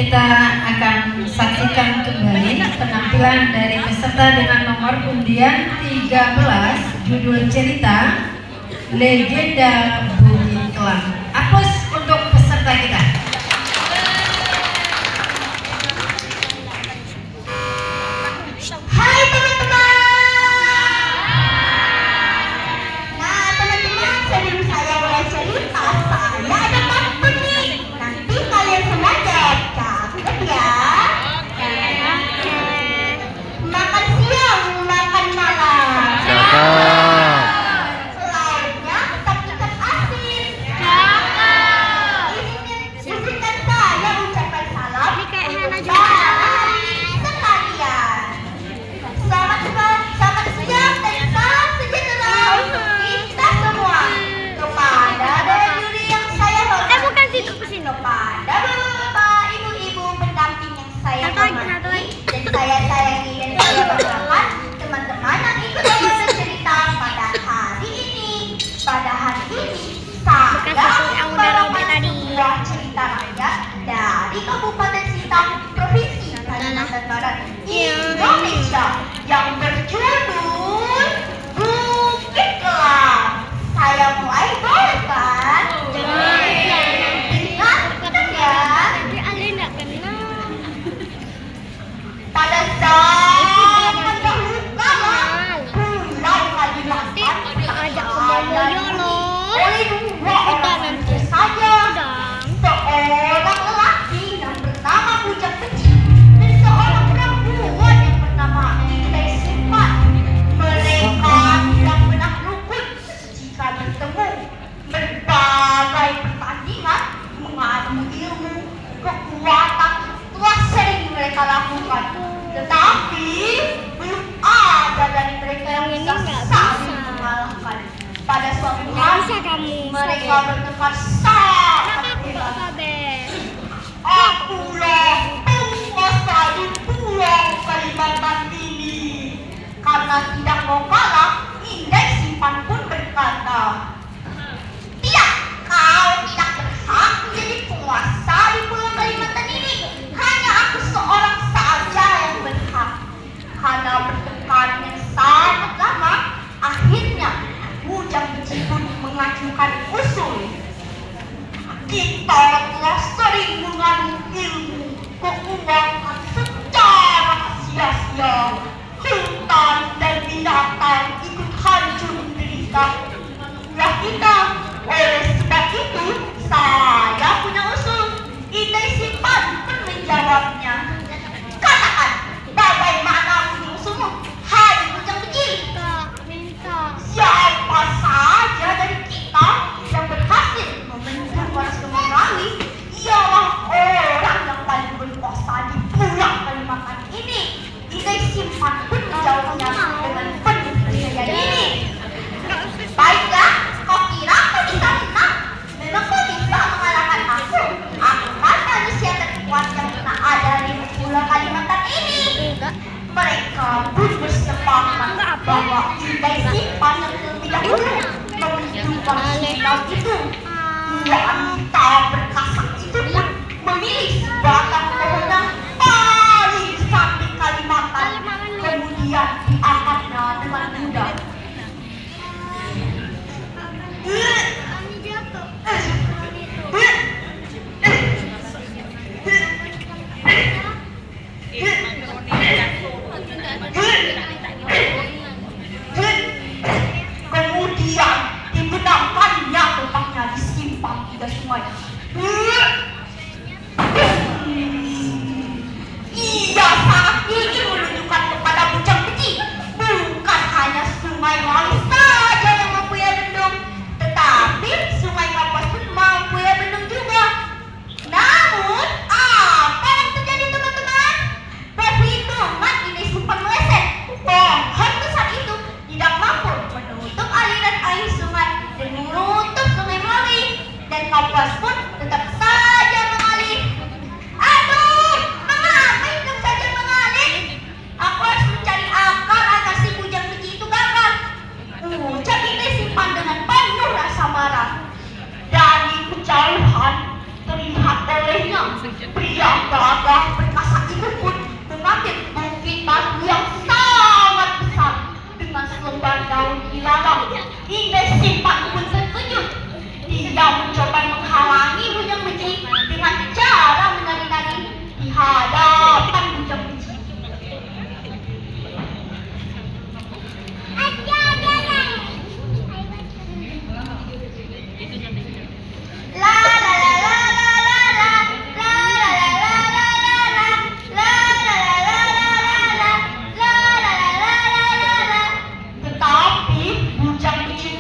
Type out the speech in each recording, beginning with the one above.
kita akan saksikan kembali penampilan dari peserta dengan nomor undian 13, judul cerita Legenda Bukit Kelang. Aplaus untuk peserta kita. Hai teman-teman. Nah teman-teman, sebelum saya mulai cerita, saya ada pantun nih. Nanti kalian semua cakep ya. Makan siang, makan malam. Lauknya tetap ikan asin. Izinkan saya ucapkan salam untuk sekalian. Selamat siang dan salam sejahtera untuk kita semua. Kepada juri yang saya hormati, kepada bapak, ibu-ibu pendamping yang saya hormati dan saya sayangi dan saya banggakan, teman-teman yang ikut bercerita pada hari ini. Pada hari ini saya akan membawakan sebuah cerita rakyat dari Kabupaten Sintang, Provinsi Kalimantan Barat, Indonesia, yang berjudul Bukit Kelang. Saya mulai boleh kan? Ingat ya? Pada saat pendahulu kala, Pulau Kalimantan oleh dua orang saja. Seorang lelaki yang bernama Bujang Kecil dan seorang perempuan yang bernama Indai Simpan. Mereka tidak pernah luput jika bertemu. Berbagai pertandingan mengadu ilmu, kekuatan telah sering mereka lakukan. Tetapi belum ada dari mereka yang bisa saling mengalahkan. Pada suatu hari mereka bertengkar sangat hebat. Akulah penguasa di Pulau Kalimantan ini. Karena tidak mau kalah, Indai Simpan pun berkata, "Tidak, kau tidak berhak menjadi penguasa di Pulau Kalimantan ini. Hanya aku seorang saja yang berhak." Karena bertengkar yang sangat lama, akhirnya Bujang Kecil pun mengajukan usul. Kita telah sering mengadu ilmu, kekuatan secara sia-sia. Hutan dan binatang ikut hancur menderita. Ulah kita. Oleh sebab itu, saya punya usul. Indai Simpan pun menjawabnya. Katakan, bagaimana bunyi usulmu? Hai Bujang Kecil. Siapa saja dari kita yang berhasil membentuk poros kemenangi, ialah orang yang paling berkuasa di Pulau Kalimantan ini. Indai Simpan pun menjawabnya dengan penuh percaya diri. Baiklah, kau kira kau bisa menang? Memang kau bisa mengalahkan aku? Aku kan manusia terkuat yang pernah ada di Pulau Kalimantan ini. Mereka pun bersepakat bahwa Indai Simpan yang terlebih dahulu membentukkan silau itu. Wanita berkasah itu pun memilih sebatang pohon yang paling besar di Kalimantan. Kemudian diangkatnya dengan mudah. Kemudian dibenamkannya tempatnya di simpang tiga sungai. Ia sangat ingin menunjukkan kepada Bujang Kecil, bukan hanya sungai Wali saja yang mampu ia bendung, tetapi sungai Kapuas pun mampu ia bendung juga. Namun, apa yang terjadi teman-teman? Perhitungan ini sempat meleset. Pohon besar itu tidak mampu menutup aliran air sungai dan menutup sungai Wali, dan Kapuas pun Pria gagah perkasa itu pun mengambil bukit batu yang sangat besar dengan selembar daun ilalang. Indai Simpan pun terkejut. Dia mencoba menghalangi Bujang Beci dengan cara menari-nari di hadapan Bujang Beci. La la la la la la la la la la la la la la la la la la. Tetapi Bujang Beci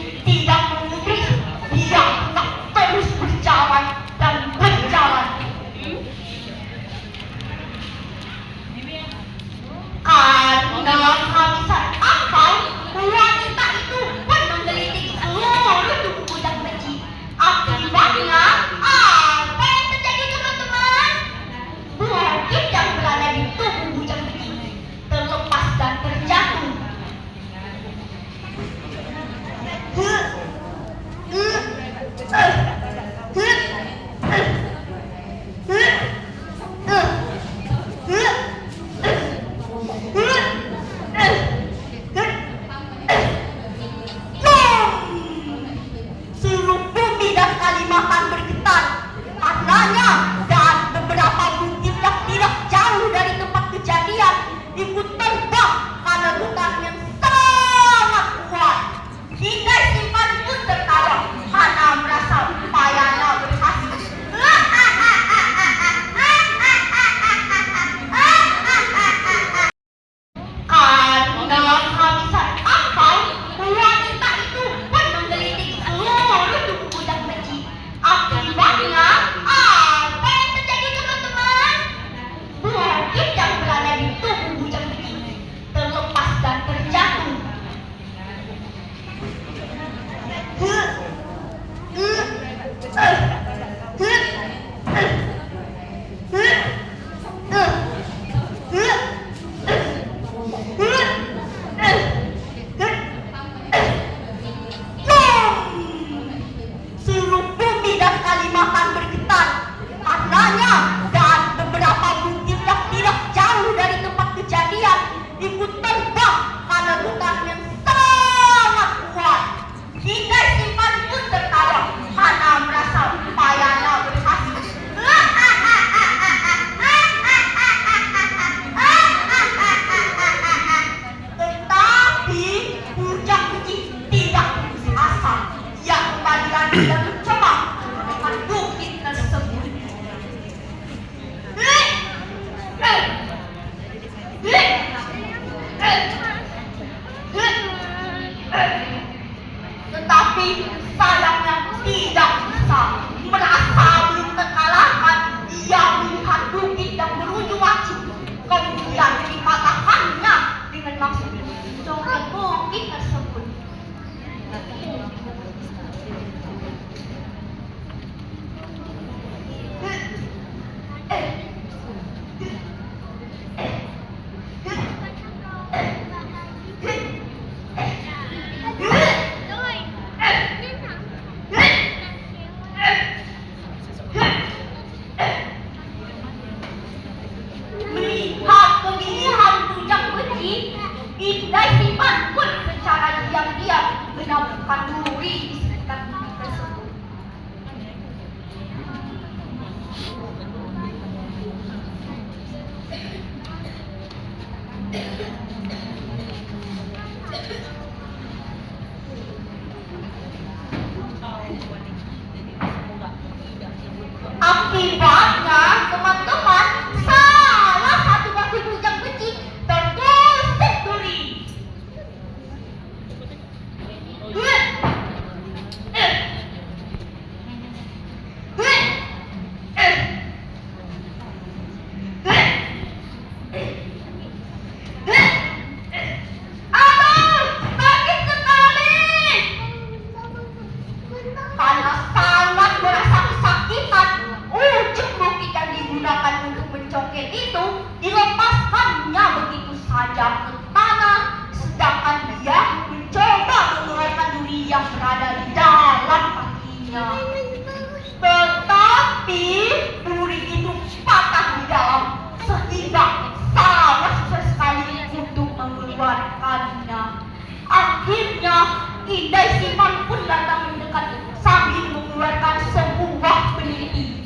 Indai Simpan pun datang mendekat sambil mengeluarkan sebuah peniti.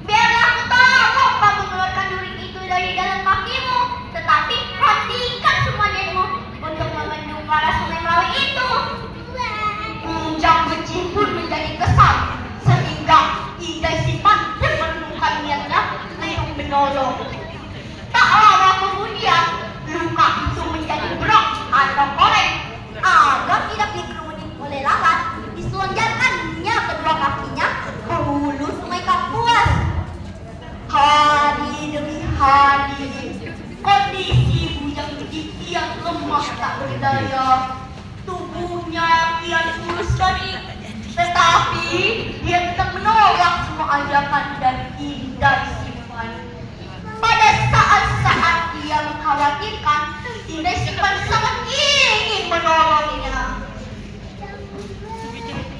Biarlah aku tahu kamu mengeluarkan duri itu dari dalam kakimu, tetapi hentikan semua niatmu untuk membendung para sungai Melawi itu. Ujang Beci pun menjadi kesal, sehingga Indai Simpan pun menemukan niatnya untuk menolong. Tak lama kemudian, luka itu menjadi brok atau korek. Agar tidak dikerumuni oleh lalat, diselonjarkannya kedua kakinya ke hulu sungai Kapuas. Hari demi hari, kondisi Bujang Beci kian lemah tak berdaya. Tubuhnya kian kurus tadi, tetapi dia tetap menolak semua ajakan dari Indai Simpan. Pada saat-saat dia mengkhawatirkan, Indai Simpan sangat ingin menolongnya.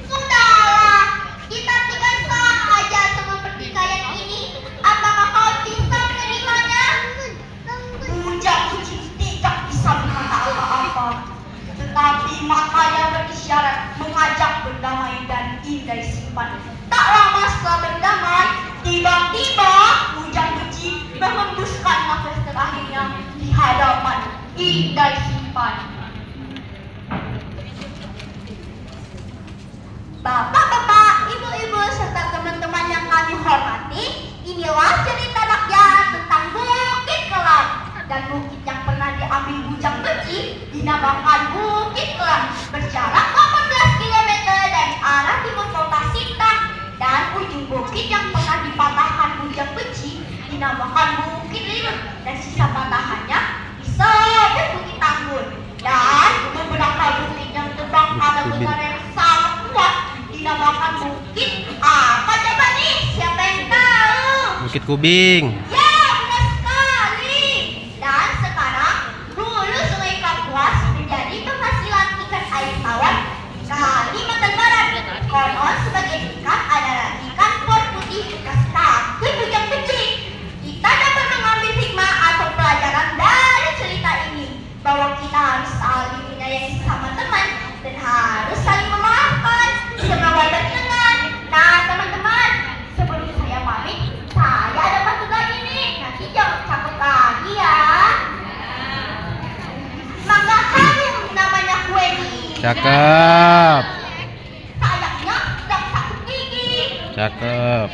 Sudahlah, kita tinggal saja sama pertikaian ini. Apakah kau bisa menerimanya? Bujang Beci tidak bisa berkata apa-apa, tetapi matanya berisyarat mengajak berdamai dan Indai Simpan. Tak lama setelah berdamai, tiba-tiba Bujang Beci menghembuskan nafas terakhirnya di hadapan Indai Simpan. Bapak-bapak, ibu-ibu, serta teman-teman yang kami hormati, inilah cerita rakyat tentang Bukit Kelam. Dan bukit yang pernah diambil Bujang Beci dinamakan Bukit Kelam, berjarak 18 km dari arah timur kota Sintang. Dan ujung bukit yang pernah dipatahkan Bujang Beci dinamakan Bukit Lirut, dan sisa patahannya disebut Bukit Tanggun. Dan beberapa bukit yang tebang pada besar yang sangat kuat dinamakan bukit apa coba nih? Siapa yang tahu? Bukit Kubing. Ya, benar sekali. Dan sekarang hulu sungai Kapuas menjadi penghasilan ikan air tawar di Kalimantan Barat. Konon sebagai ikan adalah ikan kor putih bekas kaki Bujang Beci. Kita dapat mengambil hikmah atau pelajaran dari cerita ini, bahwa kita harus saling menyayangi sesama teman dan harus saling memaafkan. Semoga berkenan. Nah teman-teman, sebelum saya pamit, saya ada pantun lagi nih. Nanti jangan capek lagi ya. Mangga harum namanya kue ini. Cakep. Sayangnya tidak sakit gigi. Cakep.